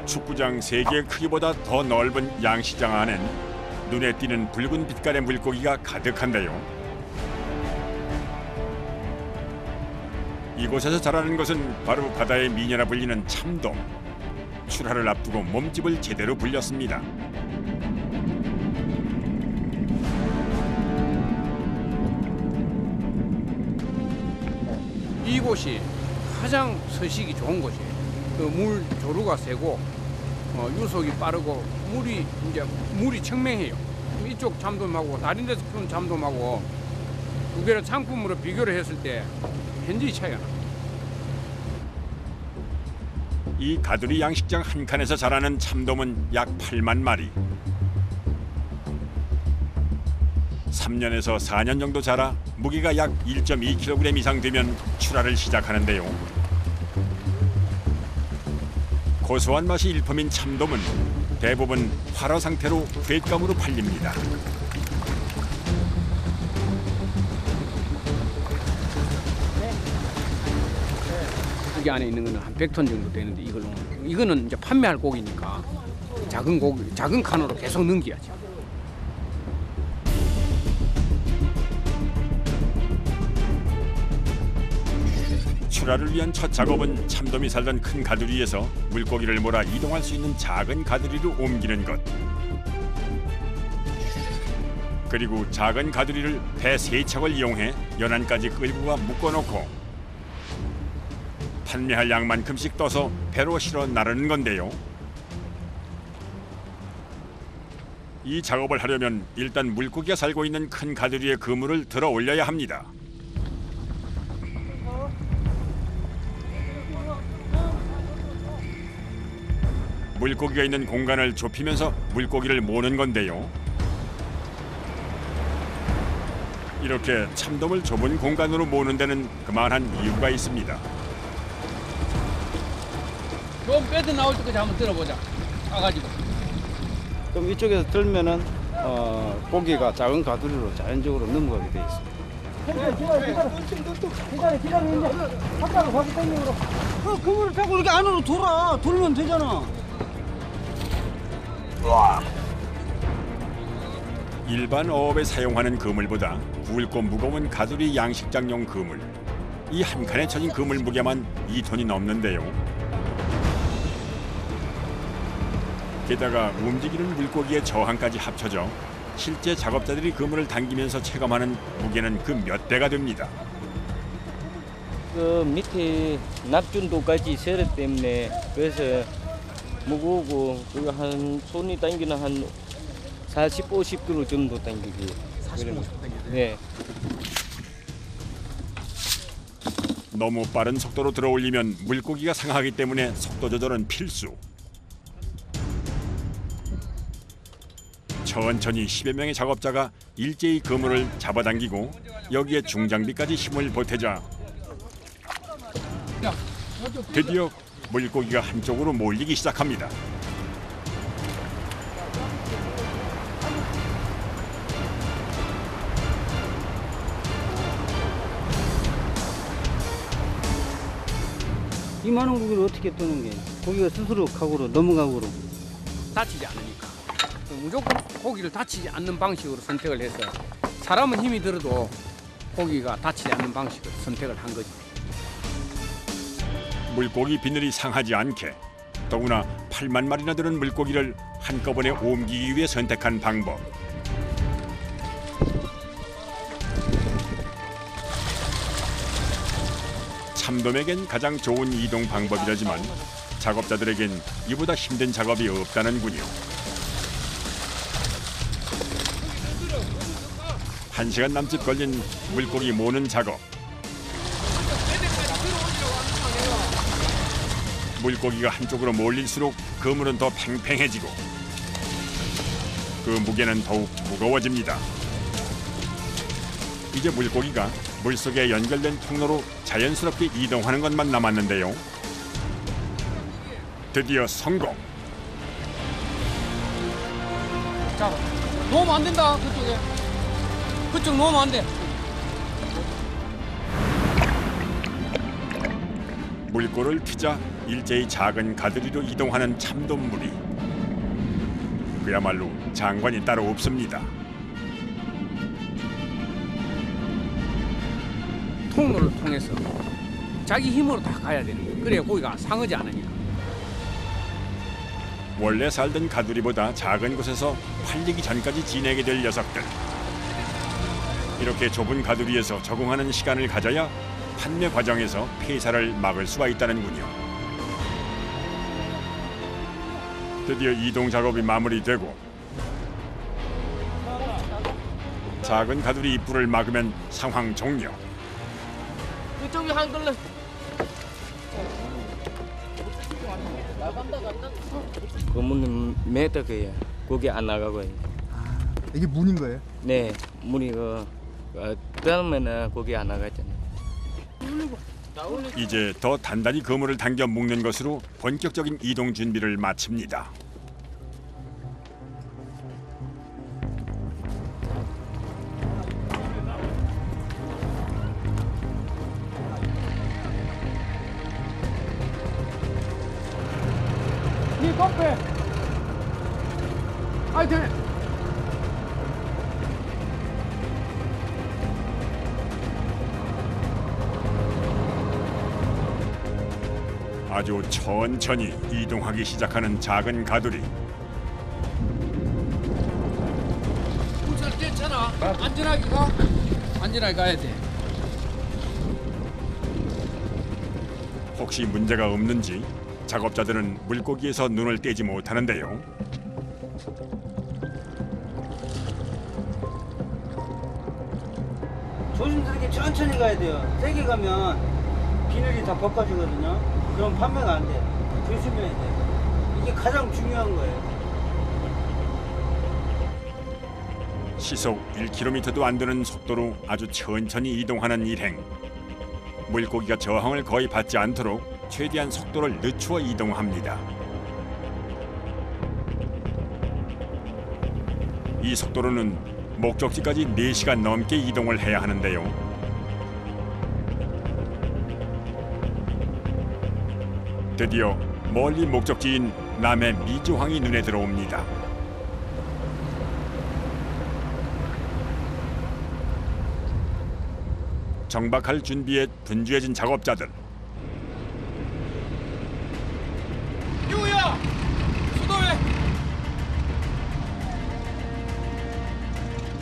축구장 3개의 크기보다 더 넓은 양식장 안엔 눈에 띄는 붉은 빛깔의 물고기가 가득한데요. 이곳에서 자라는 것은 바로 바다의 미녀라 불리는 참돔. 출하를 앞두고 몸집을 제대로 불렸습니다. 이곳이 가장 서식이 좋은 곳이에요. 그 물 조류가 세고 유속이 빠르고 물이 청명해요. 이쪽 참돔하고 다른 데서 키우는 참돔하고 두 개를 상품으로 비교를 했을 때 현저히 차이가 납니다. 이 가두리 양식장 한 칸에서 자라는 참돔은 약 8만 마리. 3년에서 4년 정도 자라 무게가 약 1.2kg 이상 되면 출하를 시작하는데요. 고소한 맛이 일품인 참돔은 대부분 활어 상태로 곶감으로 팔립니다. 여기 안에 있는 거는 한 100톤 정도 되는데 이거는 이제 판매할 고기니까 작은 칸으로 계속 넘겨야죠. 출하를 위한 첫 작업은 참돔이 살던 큰 가두리에서 물고기를 몰아 이동할 수 있는 작은 가두리로 옮기는 것. 그리고 작은 가두리를 배 3척을 이용해 연안까지 끌고 가 묶어놓고 판매할 양만큼씩 떠서 배로 실어 나르는 건데요. 이 작업을 하려면 일단 물고기가 살고 있는 큰 가두리의 그물을 들어 올려야 합니다. 물고기가 있는 공간을 좁히면서 물고기를 모는 건데요. 이렇게 참돔을 좁은 공간으로 모는 데는 그만한 이유가 있습니다. 좀 빼드 나올 때까지 한번 들어보자. 가가지고. 그럼 이쪽에서 들면은 고기가 작은 가두리로 자연적으로 넘어가게 돼 있습니다. 기다려 이제 한가로 가서 땡기고 그물을 타고 이렇게 안으로 돌면 되잖아. 일반 어업에 사용하는 그물보다 굵고 무거운 가두리 양식장용 그물. 이 한 칸에 쳐진 그물 무게만 2톤이 넘는데요. 게다가 움직이는 물고기의 저항까지 합쳐져 실제 작업자들이 그물을 당기면서 체감하는 무게는 그 몇 배가 됩니다. 그 밑에 납준도까지 세례 때문에 그래서 무거우고 그거 한 손이 당기는 한 40, 50kg 정도 당기기. 40, 50 당기죠? 네. 너무 빠른 속도로 들어올리면 물고기가 상하기 때문에 속도 조절은 필수. 천천히 10여 명의 작업자가 일제히 그물을 잡아당기고 여기에 중장비까지 힘을 보태자 드디어 물고기가 한쪽으로 몰리기 시작합니다. 이만한 고기를 어떻게 뜨는 게? 고기가 스스로 각으로 넘어가고로. 다치지 않으니까. 무조건 고기를 다치지 않는 방식으로 선택을 해서 사람은 힘이 들어도 고기가 다치지 않는 방식으로 선택을 한 거죠. 물고기 비늘이 상하지 않게 더구나 8만 마리나 되는 물고기를 한꺼번에 옮기기 위해 선택한 방법. 참돔에겐 가장 좋은 이동 방법이라지만 작업자들에겐 이보다 힘든 작업이 없다는군요. 1시간 남짓 걸린 물고기 모는 작업. 물고기가 한쪽으로 몰릴수록 그물은 더 팽팽해지고 그 무게는 더욱 무거워집니다. 이제 물고기가 물속에 연결된 통로로 자연스럽게 이동하는 것만 남았는데요. 드디어 성공! 자, 놓으면 안 된다, 그쪽에. 그쪽 놓으면 안 돼. 물꼬를 트자 일제히 작은 가두리로 이동하는 참돔물이 그야말로 장관이 따로 없습니다. 통로를 통해서 자기 힘으로 다 가야 되는 거예요. 그래야 고기가 상하지 않으니까. 원래 살던 가두리보다 작은 곳에서 팔리기 전까지 지내게 될 녀석들. 이렇게 좁은 가두리에서 적응하는 시간을 가져야 판매 과정에서 폐사를 막을 수가 있다는군요. 드디어 이동 작업이 마무리되고 작은 가두리 입구를 막으면 상황 종료. 그쪽이 한글로 그 문은 매다그야 거기 안 나가고요. 이게 문인 거예요? 네, 문이 뜨면은 거기 안 나가잖아요. 이제 더 단단히 그물을 당겨 묶는 것으로 본격적인 이동 준비를 마칩니다. 이 커피. 하여튼 아주 천천히 이동하기 시작하는 작은 가두리. 잘 괜찮아. 안전하게 가. 안전하게 가야 돼. 혹시 문제가 없는지 작업자들은 물고기에서 눈을 떼지 못하는데요. 조심스럽게 천천히 가야 돼요. 세게 가면 비늘이 다 벗겨지거든요. 그럼 판매가 안 돼. 조심해야 돼. 이게 가장 중요한 거예요. 시속 1km도 안 되는 속도로 아주 천천히 이동하는 일행. 물고기가 저항을 거의 받지 않도록 최대한 속도를 늦추어 이동합니다. 이 속도로는 목적지까지 4시간 넘게 이동을 해야 하는데요. 드디어 멀리 목적지인 남해 미주항이 눈에 들어옵니다. 정박할 준비에 분주해진 작업자들. 유야, 수도해.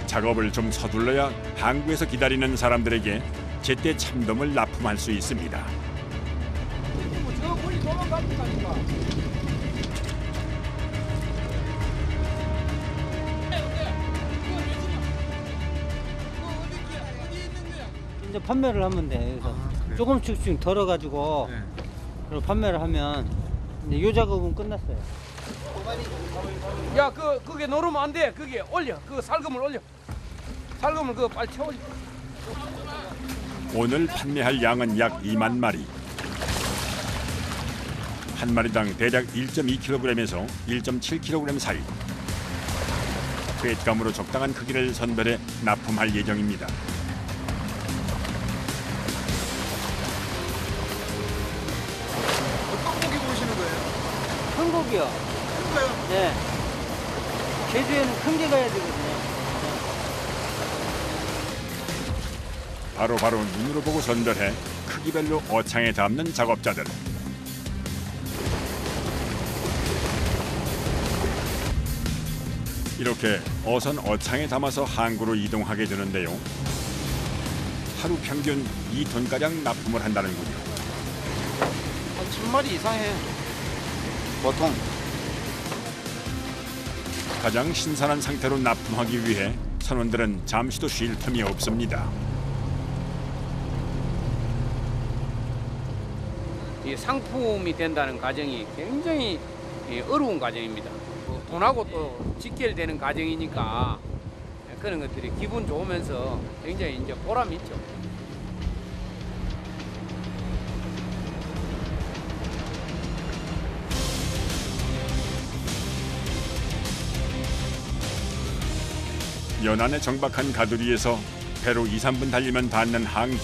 작업을 좀 서둘러야 항구에서 기다리는 사람들에게 제때 참돔을 납품할 수 있습니다. 저 멀리 도망가니까. 이제 판매를 하면 돼. 그래서 조금씩 덜어가지고 그리고 판매를 하면 이제 요 작업은 끝났어요. 야, 그게 노르면 안 돼. 그게 올려. 그 살금을 올려. 살금을 그 빨리 채워. 오늘 판매할 양은 약 2만 마리. 한 마리당 대략 1.2kg에서 1.7kg 사이. 횟감으로 적당한 크기를 선별해 납품할 예정입니다. 어떤 고기 보시는 거예요? 큰 고기요. 큰 거요? 네. 제주에는 큰 게 가야 되거든요. 바로바로 눈으로 보고 선별해 크기별로 어창에 담는 작업자들. 이렇게 어선 어창에 담아서 항구로 이동하게 되는데요. 하루 평균 2톤가량 납품을 한다는군요. 한 1000마리 이상 해요. 보통. 가장 신선한 상태로 납품하기 위해 선원들은 잠시도 쉴 틈이 없습니다. 이 상품이 된다는 과정이 굉장히 어려운 과정입니다. 돈하고 또 직결되는 과정이니까 그런 것들이 기분 좋으면서 굉장히 이제 보람이 있죠. 연안에 정박한 가두리에서 배로 2, 3분 달리면 닿는 항구.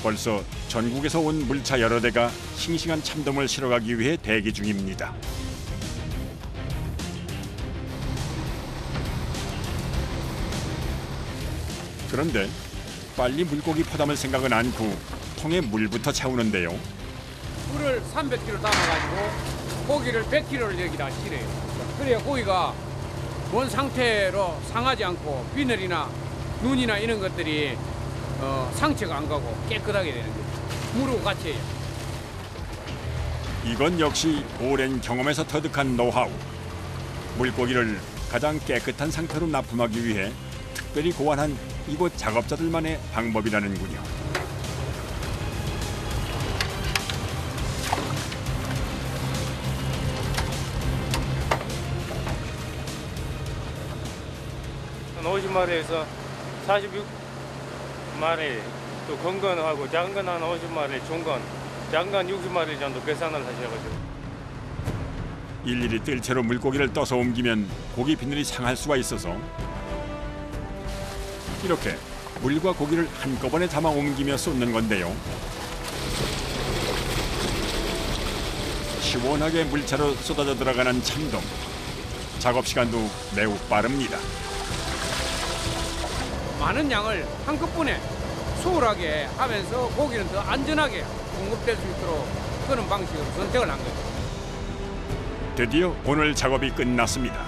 벌써 전국에서 온 물차 여러 대가 싱싱한 참돔을 실어가기 위해 대기 중입니다. 그런데 빨리 물고기 포담을 생각은 않고 통에 물부터 채우는데요. 물을 300kg 담아가지고 고기를 100kg를 여기다 실어요. 그래야 고기가 본 상태로 상하지 않고 비늘이나 눈이나 이런 것들이 상처가 안 가고 깨끗하게 되는 거죠. 물하고 같이 해요. 이건 역시 오랜 경험에서 터득한 노하우. 물고기를 가장 깨끗한 상태로 납품하기 위해 특별히 고안한 이곳 작업자들만의 방법이라는군요. 한 50마리에서 46마리, 또 건건하고 작은 건 한 50마리, 중건, 작은 건 60마리 정도 계산을 하셔가지고. 일일이 뜰채로 물고기를 떠서 옮기면 고기 비늘이 상할 수가 있어서 이렇게 물과 고기를 한꺼번에 담아 옮기며 쏟는 건데요. 시원하게 물차로 쏟아져 들어가는 참돔. 작업 시간도 매우 빠릅니다. 많은 양을 한꺼번에 수월하게 하면서 고기는 더 안전하게 공급될 수 있도록 그런 방식으로 선택을 한 거죠. 드디어 오늘 작업이 끝났습니다.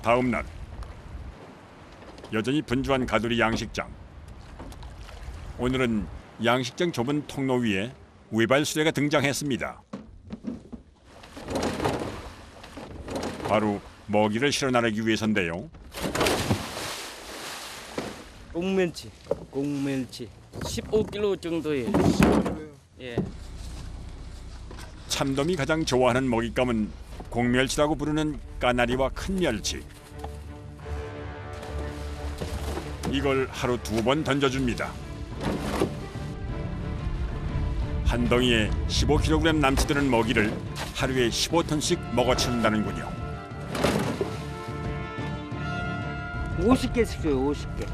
다음 날 여전히 분주한 가두리 양식장. 오늘은 양식장 좁은 통로 위에 외발수레가 등장했습니다. 바로 먹이를 실어 나르기 위해서인데요. 꽁멸치 15kg 정도예요. 예. 참돔이 가장 좋아하는 먹잇감은 공멸치라고 부르는 까나리와 큰 멸치. 이걸 하루 2번 던져줍니다. 한 덩이에 15kg 남치드는 먹이를 하루에 15톤씩 먹어치운다는군요. 50개씩 줘요, 50개.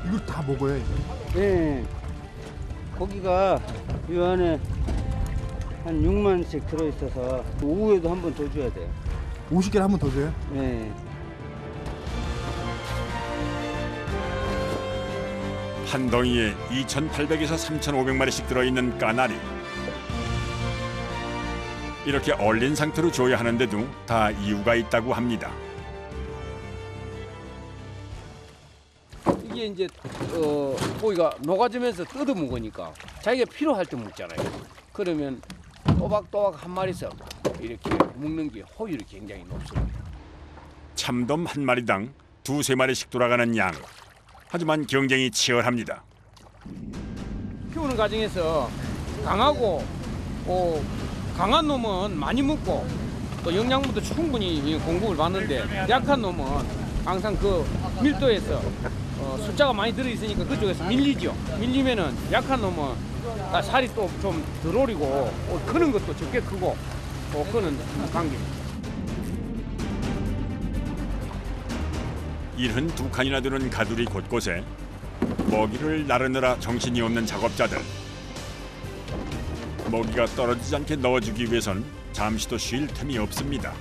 이걸 다 먹어요, 이거? 네. 고기가 이 안에 한 6만씩 들어있어서 오후에도 한 번 더 줘야 돼요. 50개를 한 번 더 줘요? 네. 한 덩이에 2,800에서 3,500마리씩 들어있는 까나리. 이렇게 얼린 상태로 줘야 하는데도 다 이유가 있다고 합니다. 이게 이제 고기가 녹아지면서 뜯어 먹으니까 자기가 필요할 때 먹잖아요. 그러면 또박또박 한 마리씩 이렇게 먹는 게 효율이 굉장히 높습니다. 참돔 한 마리당 2~3마리씩 돌아가는 양. 하지만 경쟁이 치열합니다. 키우는 과정에서 강하고 강한 놈은 많이 먹고 또 영양분도 충분히 공급을 받는데 약한 놈은 항상 그 밀도에서 숫자가 많이 들어있으니까 그쪽에서 밀리죠. 밀리면은 약한 놈은 살이 또 좀 덜 오리고 크는 것도 적게 크고 그는 관계입니다. 72칸이나 되는 가두리 곳곳에 먹이를 나르느라 정신이 없는 작업자들. 먹이가 떨어지지 않게 넣어주기 위해선 잠시도 쉴 틈이 없습니다.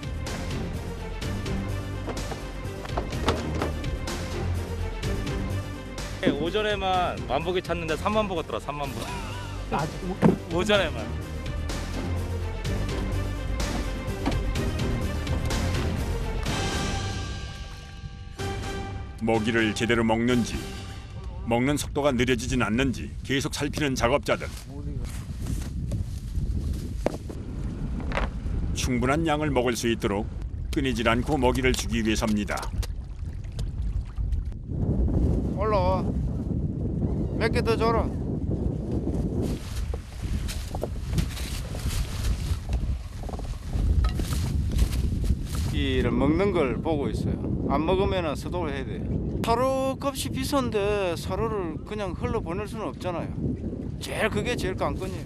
오전에만 10,000보기 찾는데 3만 보겠더라, 3만 보. 오전에만. 먹이를 제대로 먹는지, 먹는 속도가 느려지진 않는지 계속 살피는 작업자들. 충분한 양을 먹을 수 있도록 끊이질 않고 먹이를 주기 위해서입니다. 올라와. 몇 개 더 줘라. 이를 먹는 걸 보고 있어요. 안 먹으면 서독을 해야 돼요. 사료 값이 비싼데 사료를 그냥 흘러 보낼 수는 없잖아요. 그게 제일 관건이에요.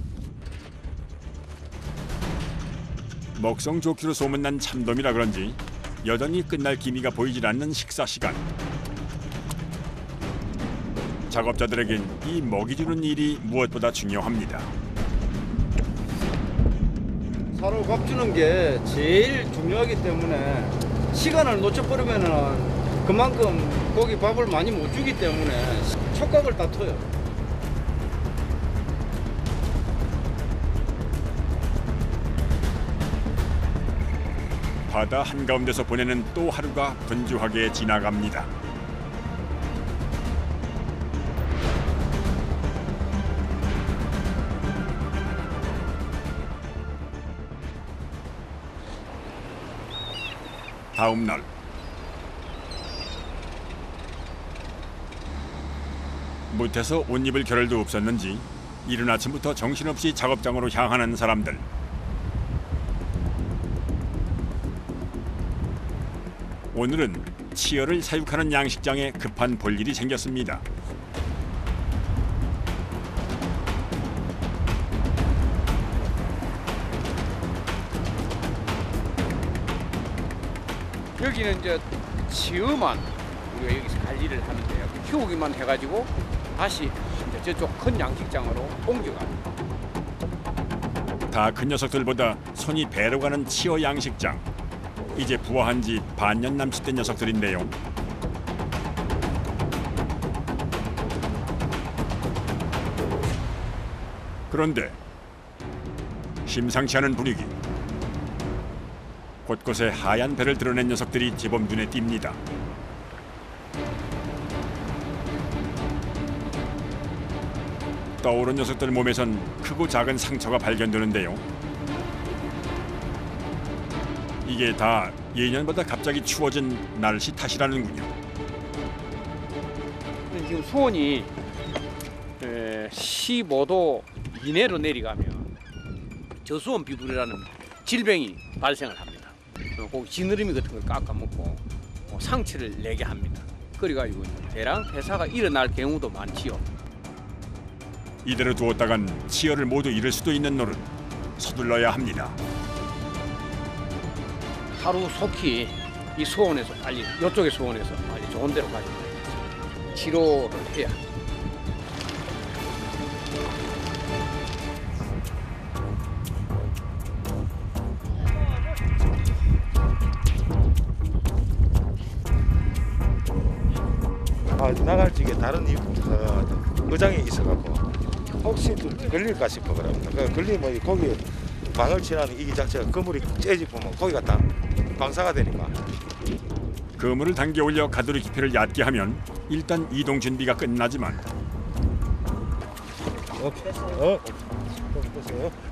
먹성 좋기로 소문난 참돔이라 그런지 여전히 끝날 기미가 보이질 않는 식사 시간. 작업자들에겐 이 먹이 주는 일이 무엇보다 중요합니다. 사로 밥 주는 게 제일 중요하기 때문에 시간을 놓쳐버리면은 그만큼 고기 밥을 많이 못 주기 때문에 촉각을 다퉈요. 바다 한가운데서 보내는 또 하루가 분주하게 지나갑니다. 다음 날 못해서 옷 입을 겨를도 없었는지 이른 아침부터 정신없이 작업장으로 향하는 사람들. 오늘은 치어를 사육하는 양식장에 급한 볼일이 생겼습니다. 여기는 이제 치어만 우리가 여기서 관리를 하면 돼요. 키우기만 해가지고 다시 이제 저쪽 큰 양식장으로 옮겨갑니다. 다 큰 녀석들보다 손이 배로 가는 치어 양식장. 이제 부화한 지 반년 남짓 된 녀석들인데요. 그런데 심상치 않은 분위기. 곳곳에 하얀 배를 드러낸 녀석들이 제법 눈에 띕니다. 떠오른 녀석들 몸에선 크고 작은 상처가 발견되는데요. 이게 다 예년보다 갑자기 추워진 날씨 탓이라는군요. 지금 수온이 15도 이내로 내려가면 저수온 비브리라는 질병이 발생을 합니다. 꼭 지느러미 같은 걸 깎아먹고 상처를 내게 합니다. 그래가지고 대량 폐사가 일어날 경우도 많지요. 이대로 두었다간 치어를 모두 잃을 수도 있는 노릇. 서둘러야 합니다. 하루 속히 이 수원에서 빨리 이쪽의 수원에서 빨리 좋은 데로 가지고 가야겠어요. 치료를 해야. 나갈 적에 다른 의장이 있어갖고 혹시 걸릴까 싶어 그럽니다. 걸리면 고기 방을 치라는 이 자체가 그물이 째집으면 고기가 다 방사가 되니까. 그물을 당겨 올려 가두리 깊이를 얕게 하면 일단 이동 준비가 끝나지만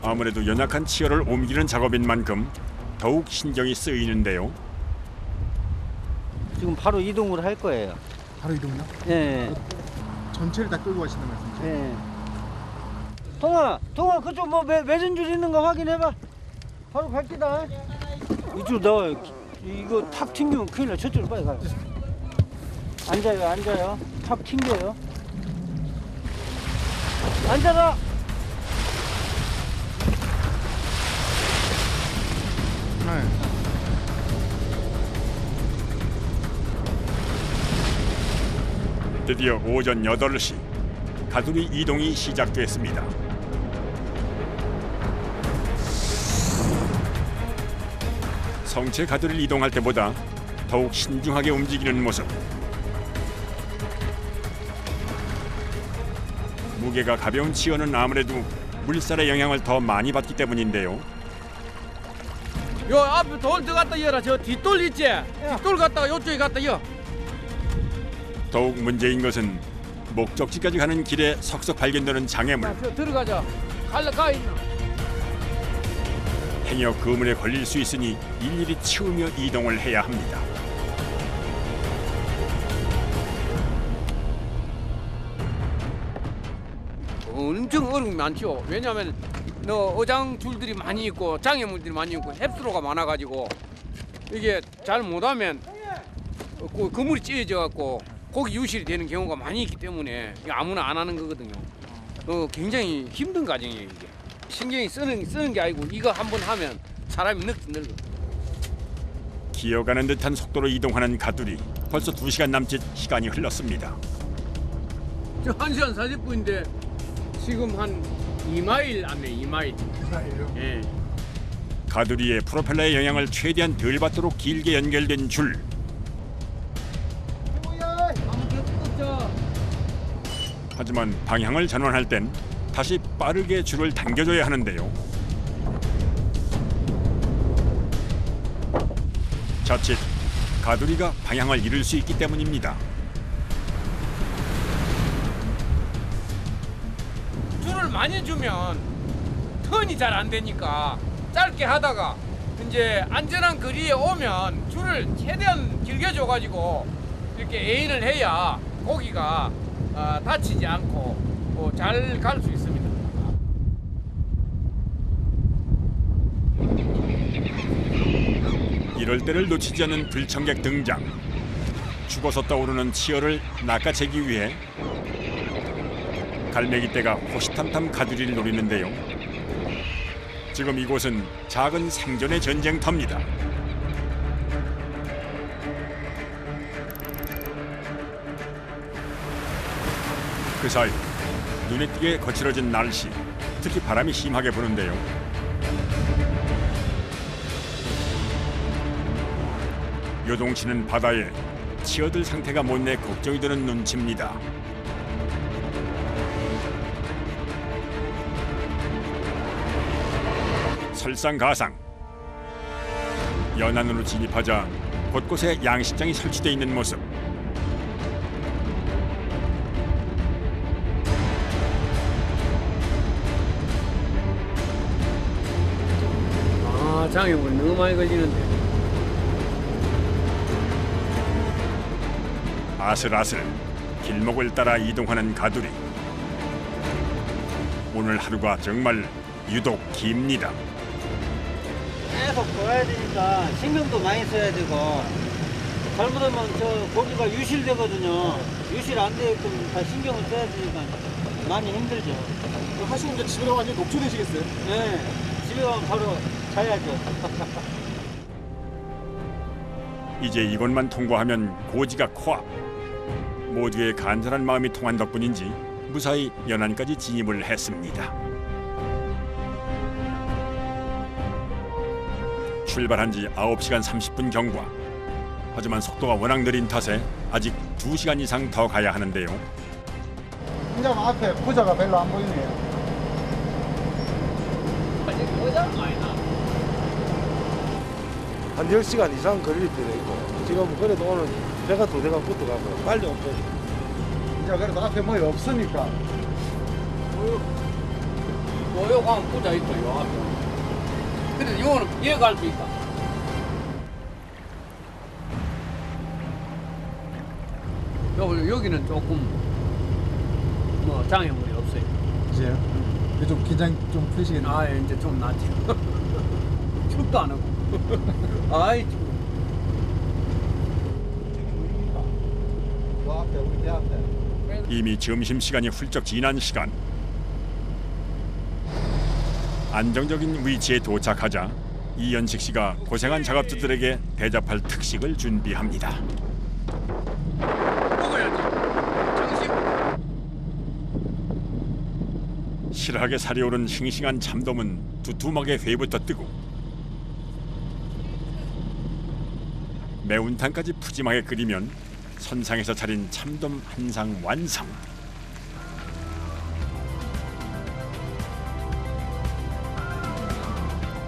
아무래도 연약한 치어를 옮기는 작업인 만큼 더욱 신경이 쓰이는데요. 지금 바로 이동을 할 거예요. 바로 이동이요? 예. 전체를 다 끌고 가신단 말씀이죠? 예. 동아 그쪽 뭐 매진 줄 있는 거 확인해봐. 바로 갈기다. 이쪽 나와요. 이거 탁 튕기면 큰일 나. 저쪽으로 빨리 가요. 앉아요. 탁 튕겨요. 앉아라. 네. 드디어 오전 8시 가두리 이동이 시작됐습니다. 성체 가두리를 이동할 때보다 더욱 신중하게 움직이는 모습. 무게가 가벼운 치어는 아무래도 물살의 영향을 더 많이 받기 때문인데요. 요 앞에 돌 들어갔다 열어. 저 뒷돌 있지? 뒷돌 갔다가 요쪽에 갔다 열. 더욱 문제인 것은 목적지까지 가는 길에 석석 발견되는 장애물. 자, 저 들어가자. 가 있나? 행여 그물에 걸릴 수 있으니 일일이 치우며 이동을 해야 합니다. 엄청 어려움이 많죠. 왜냐하면 어장 줄들이 많이 있고 장애물들이 많이 있고 햅스로가 많아가지고 이게 잘 못하면 그물이 찢어져 갖고 고기 유실이 되는 경우가 많이 있기 때문에 아무나 안 하는 거거든요. 굉장히 힘든 과정이에요. 이게 신경이 쓰는 게 아니고 이거 한번 하면 사람이 늙어. 기어가는 듯한 속도로 이동하는 가두리. 벌써 2시간 남짓 시간이 흘렀습니다. 저 1시간 40분인데 지금 한 2마일 안에 2마일. 예. 가두리의 프로펠러의 영향을 최대한 덜 받도록 길게 연결된 줄. 하지만 방향을 전환할 땐 다시 빠르게 줄을 당겨줘야 하는데요. 자칫 가두리가 방향을 잃을 수 있기 때문입니다. 줄을 많이 주면 턴이 잘 안 되니까 짧게 하다가 이제 안전한 거리에 오면 줄을 최대한 길게 줘가지고 이렇게 A를 해야 고기가 다치지 않고 잘 갈 수 있습니다. 이럴 때를 놓치지 않는 들청객 등장. 죽어서 떠오르는 치어를 낚아채기 위해 갈매기떼가 호시탐탐 가두리를 노리는데요. 지금 이곳은 작은 생존의 전쟁터입니다. 그 사이 눈에 띄게 거칠어진 날씨, 특히 바람이 심하게 부는데요. 요동치는 바다에 치어들 상태가 못내 걱정이 되는 눈치입니다. 설상가상. 연안으로 진입하자 곳곳에 양식장이 설치되어 있는 모습. 장애물 너무 많이 걸리는데. 아슬아슬 길목을 따라 이동하는 가두리. 오늘 하루가 정말 유독 깁니다. 계속 돌아야 되니까 신경도 많이 써야 되고 잘못하면 저 고기가 유실되거든요. 유실 안 되게끔 다 신경을 써야 되니까 많이 힘들죠. 하시면 이제 집에 가면 완전 녹초되시겠어요? 네, 집에 가면 바로 자야죠. 이제 이곳만 통과하면 고지가 코앞. 모두의 간절한 마음이 통한 덕분인지 무사히 연안까지 진입을 했습니다. 출발한 지 9시간 30분 경과. 하지만 속도가 워낙 느린 탓에 아직 2시간 이상 더 가야 하는데요. 현장 앞에 부자가 별로 안 보이네요. 한 10시간 이상 걸릴 때도 있고 지금 그래도 오늘 배가 2대가 붙어가고 빨리 온 편이에요. 이제 그래도 앞에 뭐 없으니까. 요 가면 부자 있어, 요 앞에. 근데 요거는 얘 갈 수 있다. 여기는 조금 뭐 장애물이 없어요. 이제요? 좀 긴장 좀 푸시겠네요. 아, 이제 좀 낫죠. 춥도 안 하고. 아이, 춥. 그 앞에 우리 배 앞에. 이미 점심시간이 훌쩍 지난 시간. 안정적인 위치에 도착하자 이연식 씨가 고생한 작업자들에게 대접할 특식을 준비합니다. 먹어야지. 정신. 실하게 살이 오른 싱싱한 참돔은 두툼하게 회부터 뜨고 매운탕까지 푸짐하게 끓이면 선상에서 차린 참돔 한 상 완성.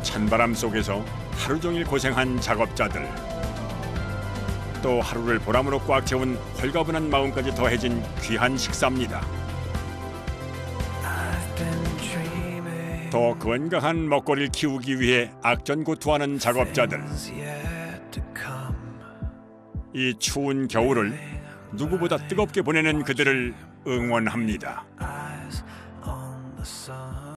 찬바람 속에서 하루 종일 고생한 작업자들. 또 하루를 보람으로 꽉 채운 홀가분한 마음까지 더해진 귀한 식사입니다. 더 건강한 먹거리를 키우기 위해 악전고투하는 작업자들. 이 추운 겨울을 누구보다 뜨겁게 보내는 그들을 응원합니다.